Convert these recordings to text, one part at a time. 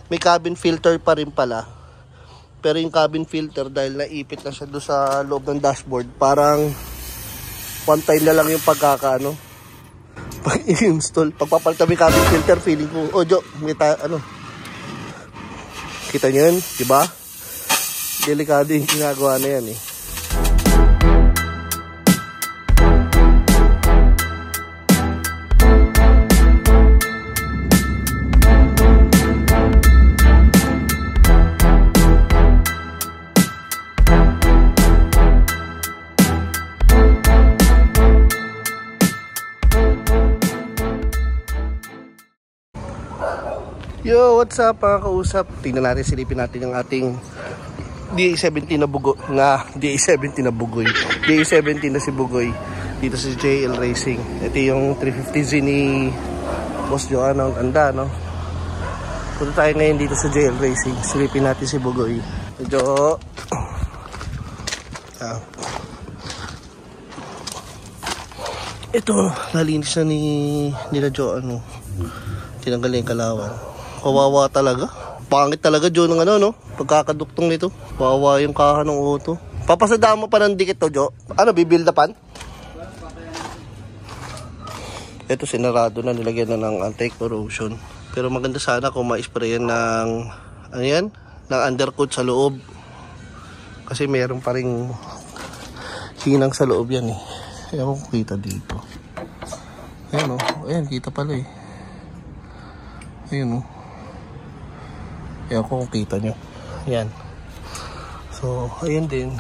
may cabin filter pa rin pala. Pero yung cabin filter, dahil naipit na siya doon sa loob ng dashboard, parang one time na lang yung pagkakaano pag i-install. Pagpapalitan mo yung cabin filter, feeling ko, oh Jo, kita nyo yun, diba? Delikado yung ginagawa na yan eh. Yo, what's up mga kausap? Tingnan natin, silipin natin yung ating DA17 na bugo na DA17 na bugoy. DA17 na si Bugoy dito sa JL Racing. Ito yung 350Z ni Boss Joan. Ang ganda, no? Punta tayo ngayon dito sa JL Racing. Silipin natin si Bugoy. Medyo ito, nalinis na nila Joan, no? Tinanggal na yung kalawan. Kawawa talaga. Pangit talaga Jo ng ano, no? Pagkakaduktong nito. Kawawa yung kaha ng auto. Papasadaan mo pa ng dikit to, Jo. Ano, bibildapan? Ito, sinarado na. Nilagyan na ng anti-corrosion. Pero maganda sana kung ma-sprayan ng, ano yan? Ng undercoat sa loob. Kasi meron pa ring hinang sa loob yan eh. Ayan ko kita dito. Ayan o. Ayan, kita pala eh. Ayan o. Ayan ko kung kita nyo. Ayan. So, ayan din.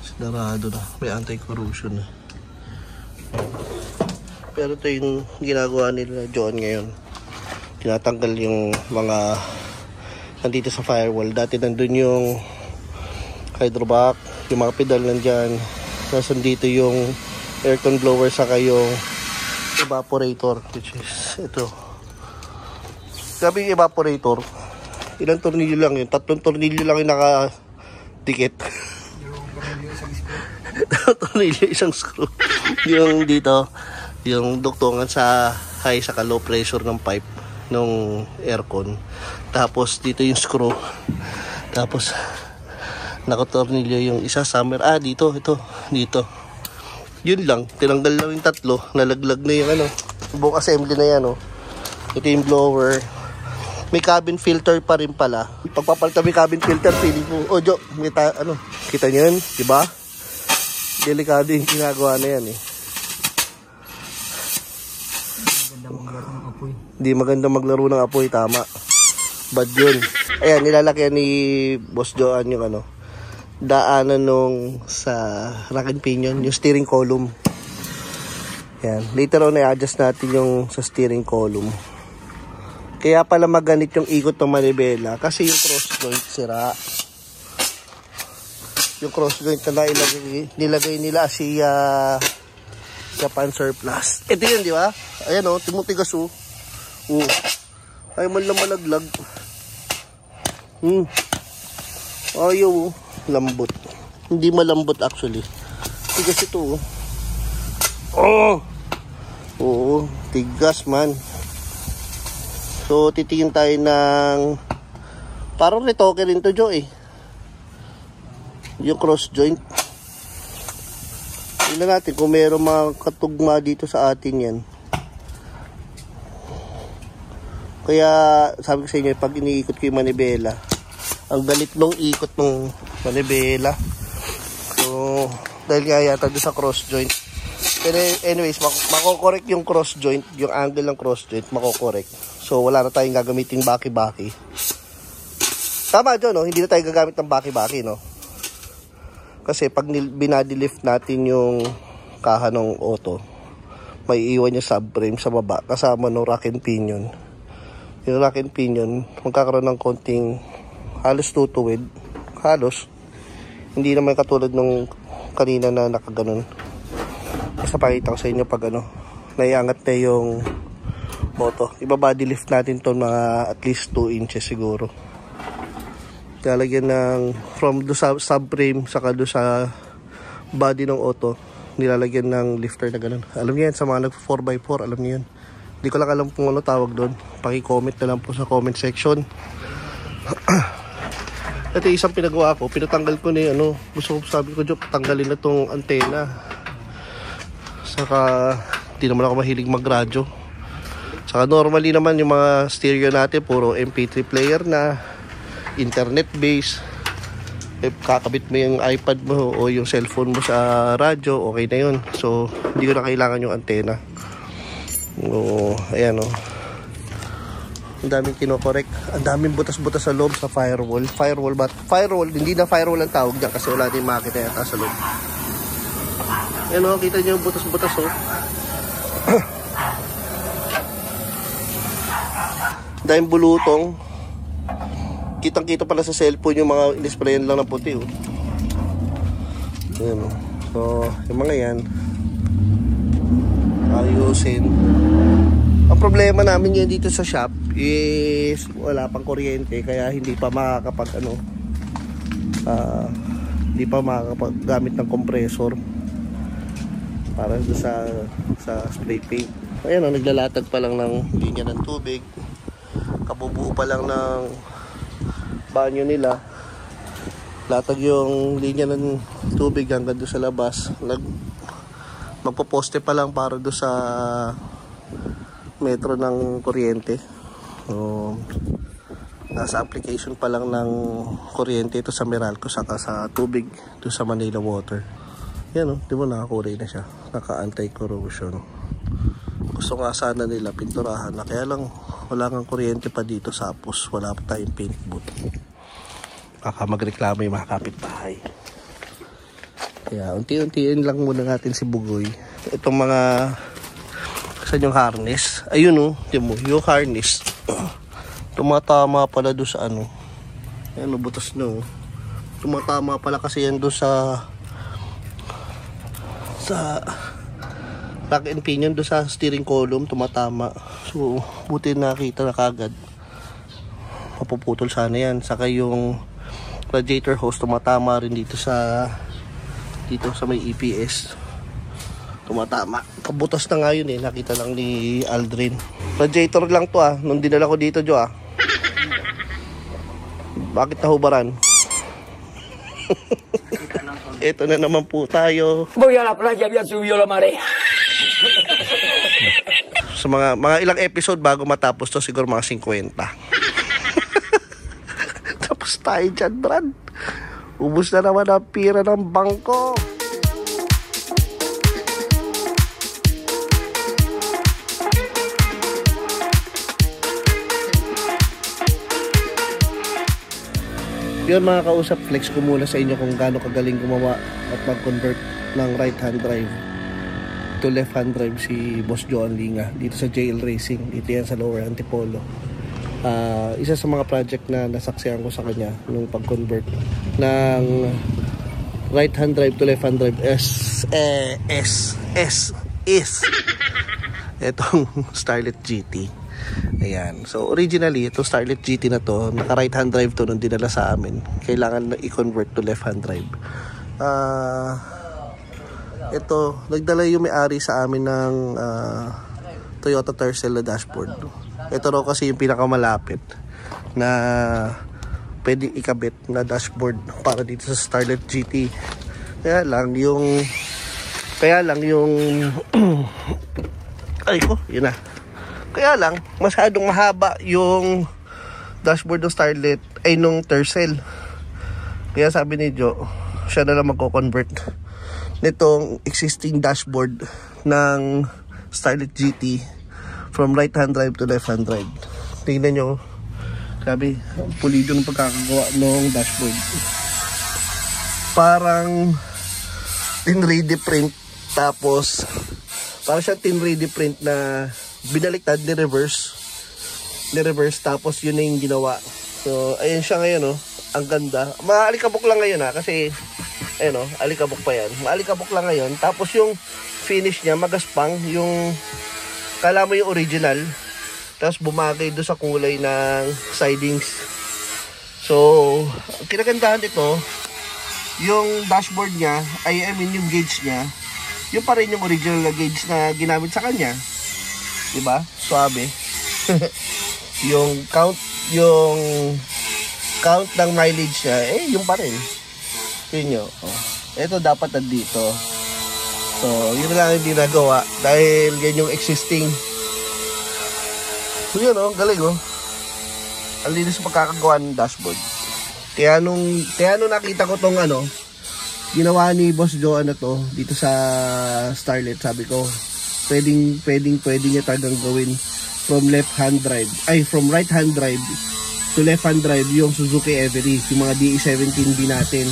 Sinarado na. May anti-corrosion na. Pero ito yung ginagawa nila John ngayon. Tinatanggal yung mga nandito sa firewall. Dati nandun yung hydrovac, yung mga pedal nandyan. Tapos nandito yung aircon blower saka yung evaporator, which is ito. Sabi yung evaporator, ilang tornilyo lang yun? 3 tornilyo lang yung nakadikit. Tornilyo, isang screw. Yung dito, yung duktungan sa high saka low pressure ng pipe ng aircon. Tapos dito yung screw. Tapos nakatornilyo yung isa summer. Dito, dito. Yun lang, tinanggal lang yung 3, nalaglag na yung ano, buong assembly na yan, oh. Ito yung blower. May cabin filter pa rin pala. Pagpapalitan mo yung cabin filter, feeling ko, oh Jo, kita nyo yun, diba? Delikado yung ginagawa na yan eh. Hindi maganda maglaro ng apoy, tama. Bad yun. Ayan, nilalakyan ni Boss Joan yung ano, daanan nung sa rack and pinion, yung steering column. Yan. Later on, i-adjust natin yung sa steering column. Kaya pala maganit yung ikot ng manibela kasi yung cross joint sira. Yung cross joint na nilagay nila Asia Japan surplus. Ito yun, di ba? Ayan o, timutigas o. Ay man lang malaglag. Ayaw o. Lambot. Hindi malambot actually. Tigas ito oh. Oo, tigas man. So titingin tayo ng parang retoke rin to Jo eh. Yung cross joint. Tingnan natin kung mayroong mga katugma dito sa atin yan. Kaya sabi ko sa inyo, pag iniikot ko yung manibela, ang galit nung ikot ng manibela. So, dahil nga yata doon sa cross joint. Pero anyways, makokorek yung cross joint, yung angle ng cross joint, makokorek. So, wala na tayong gagamitin baki-baki. Tama dyan, no? Hindi na tayo gagamit ng baki-baki, no? Kasi pag binadilift natin yung kaha ng auto, may iwan yung subframe sa baba kasama ng rack and pinion. Yung rack and pinion, magkakaroon ng konting halos tutuwid. Halos. Hindi naman katulad nung kanina na nakaganon. Basta pakita ko sa inyo pag ano, naiangat na yung moto. Ibabody lift natin to mga at least 2 inches siguro. Lalagyan ng from do sa subframe saka do sa body ng auto, nilalagyan ng lifter na ganun. Alam niyo yan sa mga nag 4x4, alam niyo yan. Hindi ko lang alam kung ano tawag doon. Paki-comment na lang po sa comment section. Ito isang pinagawa ko. Pinatanggal ko na yung gusto ko, sabi ko, Jok, tanggalin na tong antena. Saka hindi naman ako mahilig magradyo. Saka normally naman yung mga stereo natin puro MP3 player na, internet based. Kakabit mo yung iPad mo o yung cellphone mo sa radyo, okay na yun. So hindi ko na kailangan yung antena. Ayan ang daming kinokorek. Ang daming butas-butas sa loob sa firewall. Firewall, hindi na firewall ang tawag dyan kasi wala din makita yata sa loob. Ayan kita nyo yung butas-butas Dahil bulutong. Kitang-kita pala sa cellphone yung mga in-sprayan lang ng puti Ayan So, yung mga yan ayusin. Ang problema namin yan dito sa shop is wala pang kuryente kaya hindi pa makakapag hindi pa makakapaggamit ng compressor para sa spray paint. Ayan naglalatag pa lang ng linya ng tubig. Kabubuo pa lang ng banyo nila. Latag yung linya ng tubig hanggang doon sa labas. Magpoposte pa lang para doon sa metro ng kuryente. So, nasa application pa lang ng kuryente ito sa Meralco saka sa tubig doon sa Manila Water. Yan di ba nakakulay na siya. Naka-anti-corrosion. Gusto nga sana nila pinturahan na kaya lang wala kang kuryente pa dito sa Apos. Wala pa tayong paint booth. Baka magreklamo yung mga kapitbahay. Kaya unti-untiin lang muna natin si Bugoy. Itong mga saan yung harness. Ayun yung harness. Tumatama pala doon sa Ayan butas na Tumatama pala kasi yan doon sa lock and pinion doon sa steering column. Tumatama. So buti nakita na kagad. Mapuputol sana yan. Saka yung radiator hose tumatama rin dito sa may EPS. Tumatama. Kabutas na nga yun nakita lang ni Aldrin. Radiator lang to nung dinala ko dito Jo Bakit nahubaran? Ito na naman po tayo. Voy a la playa, había subido la marea. Sa mga ilang episode bago matapos to, siguro mga 50. Tapos tayo dyan, Brad. Ubus na naman ang pira ng bangko. Yun mga kausap, flex ko muna sa inyo kung gaano kagaling gumawa at mag-convert ng right hand drive to left hand drive si Boss Joan Linga dito sa JL Racing. Dito yan sa Lower Antipolo. Isa sa mga project na nasaksihan ko sa kanya nung pag-convert ng right hand drive to left hand drive itong Starlet GT. Ayan. So originally ito Starlet GT na to, naka right hand drive to nung dinala sa amin. Kailangan na i-convert to left hand drive. Ito, nagdala yung may-ari sa amin ng Toyota Tercel na dashboard. Ito raw kasi yung pinakamalapit na pwedeng ikabit na dashboard para dito sa Starlet GT. Kaya lang yung ay ko, yun na. Kaya lang, masyadong mahaba yung dashboard ng Starlet ay nung Tercel. Kaya sabi ni Joe, siya na lang magko-convert nitong existing dashboard ng Starlet GT from right hand drive to left hand drive. Tingnan nyo, sabi, pulido ng pagkakagawa ng dashboard. Parang tin-ready print, tapos parang siya tin-ready print na binaliktad, ni-reverse, tapos yun na yung ginawa. So ayun siya ngayon ang ganda. Maalikabok lang ngayon kasi ayun alikabok pa yan. Maalikabok lang ngayon. Tapos yung finish niya magaspang, yung kala mo yung original. Tapos bumagay doon sa kulay ng sidings. So ang kinagandahan dito, yung dashboard niya, I mean yung gauge niya, yung pa rin yung original na gauge na ginamit sa kanya. Diba? Suabe. yung count ng mileage niya, yung pa rin. Yun nyo. Oh. Ito dapat nandito. So, yun lang hindi nagawa. Dahil yan yung existing. So, yun galing Ang linis pagkakagawa ng dashboard. Kaya nung nakita ko tong ginawa ni Boss Joan na to dito sa Starlet, sabi ko pwedeng niya talagang gawin from left hand drive from right hand drive to left hand drive yung Suzuki Everest, yung mga DE17B natin.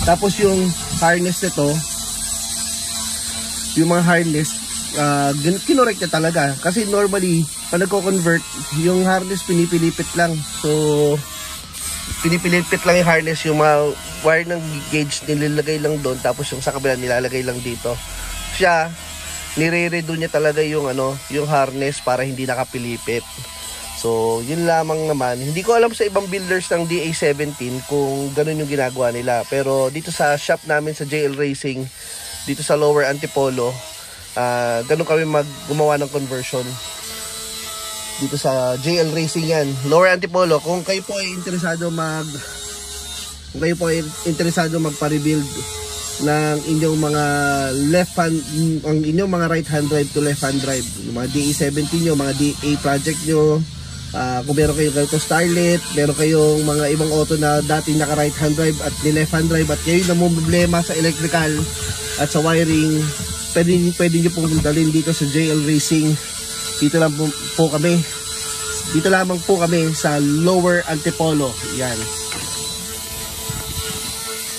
Tapos yung harness nito, yung mga harness kinorek niya talaga kasi normally pag nagko-convert yung harness pinipilipit lang. So pinipilipit lang yung harness, yung mga wire ng gauge nilalagay lang doon, tapos yung sa kabila nilalagay lang dito. Siya nire-redo niya talaga yung yung harness para hindi nakapilipit. So yun lamang naman. Hindi ko alam sa ibang builders ng DA17 kung ganun yung ginagawa nila, pero dito sa shop namin sa JL Racing dito sa Lower Antipolo, ganun kami gumawa ng conversion dito sa JL Racing yan, Lower Antipolo. Kung kayo po ay interesado magpa-rebuild ng inyong mga ang inyong mga right hand drive to left hand drive, yung mga DE17 nyo, mga DA project nyo, kung meron kayong ganito Starlet, meron kayong mga ibang auto na dating naka right hand drive at ni left hand drive, at kayo na mo problema sa electrical at sa wiring, pwede nyo pong dalhin dito sa JL Racing. Dito lamang po kami sa Lower Antipolo. Yan.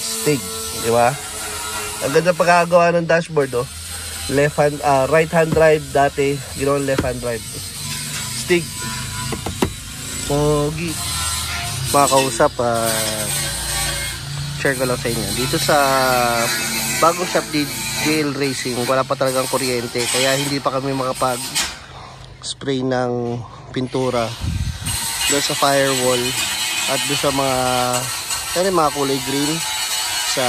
Stig, di ba? Ang ganda pagkagawa ng dashboard, right hand drive dati, ginawa left hand drive. Stig. Pogi. Mga kausap, share ko lang sa inyo. Dito sa bagong shop ni JL Racing, wala pa talagang kuryente, kaya hindi pa kami makapag-spray ng pintura doon sa firewall at doon sa mga kulay green sa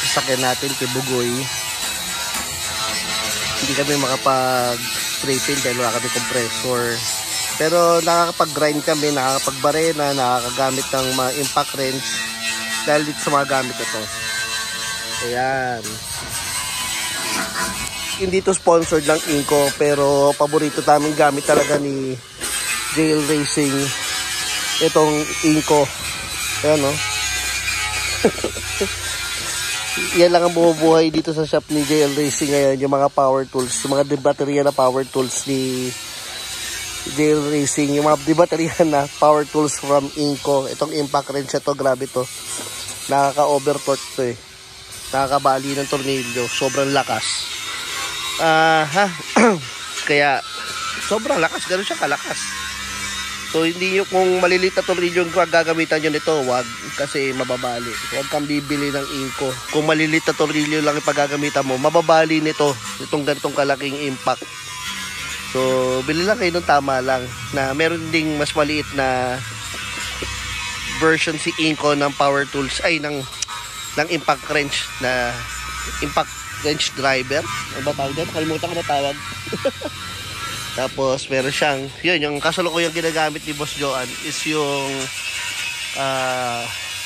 sasakyan natin kay Bugoy. Hindi kami makapag-spray paint dahil wala kami compressor, pero nakakapag-grind kami, nakakapag-barena, nakakagamit ng mga impact wrench dahil dito sa mga gamit ito. Ayan. Hindi to sponsored ng Inco, pero paborito namin gamit talaga ni JL Racing itong Inco. Ayan yan lang ang bumubuhay dito sa shop ni JL Racing ngayon, yung mga power tools, yung mga debaterya na power tools ni JL Racing, yung mga debaterya na power tools from Inco. Itong impact wrench ito, grabe to, nakaka-over torque to nakakabali ng tornilyo, sobrang lakas. Kaya sobrang lakas, gano'n siya kalakas. So hindi nyo, kung maliliit na tornilyo yung gagamitan nyo nito, wag, kasi mababali. Huwag kang bibili ng Inco. Kung maliliit na tornilyo lang yung paggagamitan mo, mababali nito itong ganitong kalaking impact. So bili lang kayo ng tama lang, na meron ding mas maliit na version si Inco ng power tools, ng impact wrench, na impact wrench driver. Ano ba tawag dito? Kalimutan ko na tawag. Tapos meron siyang, yung kasalukuyang ginagamit ni Boss Joan is yung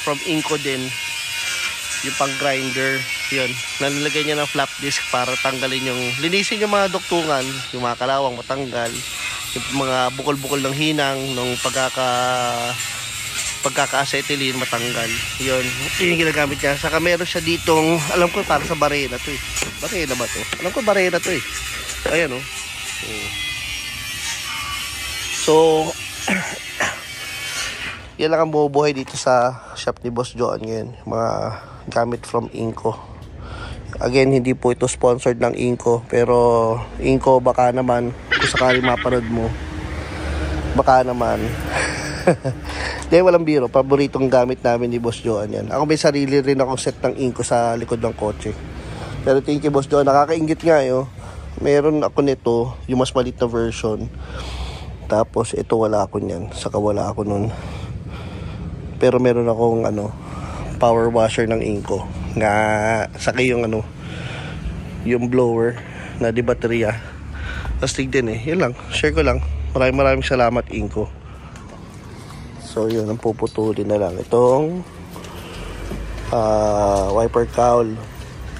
from Inco din, yung pang grinder. Yun, nalagay niya ng flap disc para tanggalin linisin yung mga duktungan, yung mga kalawang matanggal, yung mga bukol-bukol ng hinang nung pagkaka-acetylene matanggal. Yun yung ginagamit niya. Saka meron siya ditong, alam ko para sa barena to barena ba to? Alam ko barena to ayan so yan lang ang bubuhay dito sa shop ni Boss Joan ngayon, mga gamit from Inco. Again, hindi po ito sponsored ng Inco, pero Inco, baka naman kung sakali mapanood mo, baka naman. Dahil walang biro, paboritong gamit namin ni Boss Joan yan. Ako may sarili rin akong set ng Inco sa likod ng kotse. Pero thank you Boss Joan, nakakaingit nga meron ako nito, yung mas maliit na version. Tapos ito wala ako niyan, saka wala ako nun. Pero meron akong power washer ng Inco, nga saka yung blower na di baterya. astig din eh. Yun lang, share ko lang. Maraming salamat, Inko. So yun, ang puputulin na lang itong wiper cowl.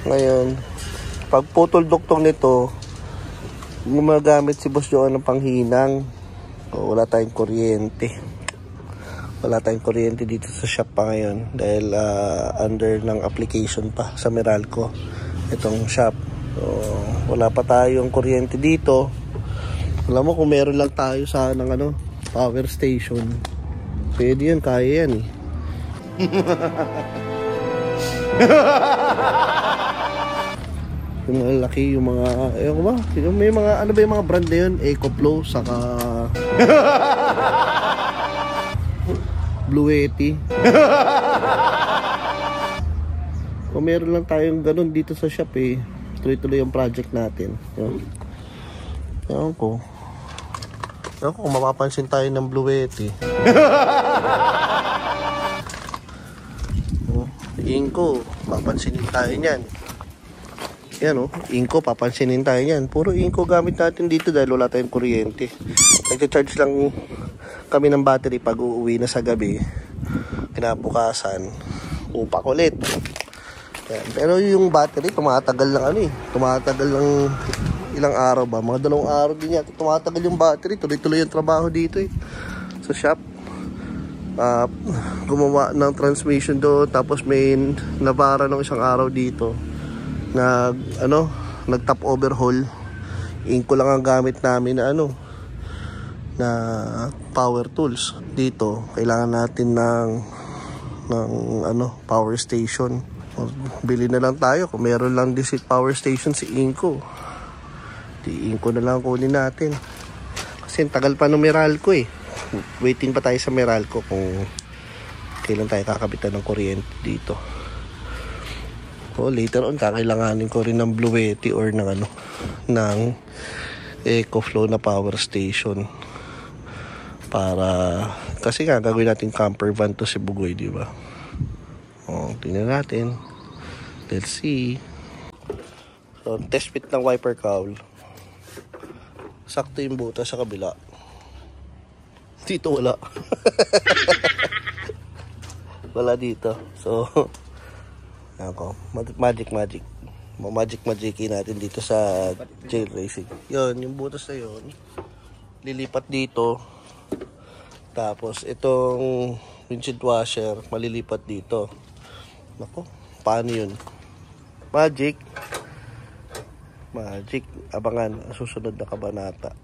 Ngayon, pag putol duktong nito, gumagamit si Boss Joan ng panghinang. Wala tayong kuryente. Wala tayong kuryente dito sa shop pa ngayon dahil under ng application pa sa Meralco itong shop. So, wala pa tayong kuryente dito. Alam mo, kung meron lang tayo sa ng power station, pwede yun, kaya yan eh. Yung malaki, yung mga, ayun ba? Yung may mga, ano ba yung mga brand na yun? EcoFlow, saka Blue Yeti. Kung meron lang tayong ganun dito sa shop eh, tuloy-tuloy yung project natin. Ewan ko kung mapapansin tayo ng Blue Yeti. Inko, papansinin tayo niyan. Yan Inko, papansinin tayo niyan. Puro Inko gamit natin dito dahil wala tayong kuryente. Nag-charge lang kami ng battery pag uuwi na sa gabi. Kinabukasan, upak ulit. Yan. Pero yung battery, tumatagal lang tumatagal lang ilang araw ba? Mga 2 araw din yata. Tumatagal yung battery. Tuloy-tuloy yung trabaho dito sa shop. Gumawa ng transmission doon. Tapos may nabara ng isang araw dito. Nag-top overhaul. Inko lang ang gamit namin na power tools. Dito, kailangan natin ng power station. Bili na lang tayo. Kung meron lang din si power station si Inko, di Inko na lang kunin natin. Kasi tagal pa ng Meralco eh. Waiting pa tayo sa Meralco kung kailan tayo kakabitan ng kuryente dito. Later on, kakailanganin ko rin ng Blue Yeti or ng EcoFlow na power station. Kasi nga, gagawin natin camper van to si Bugoy, di ba? Tingnan natin. Let's see. So, test fit ng wiper cowl. Sakto yung butas sa kabila. Dito wala. Wala dito. So, magic natin dito sa jail racing. Yun, yung butas na yun, lilipat dito. Tapos, itong windshield washer, malilipat dito. Nako, paano yun? Magic. Abangan, susunod na kabanata.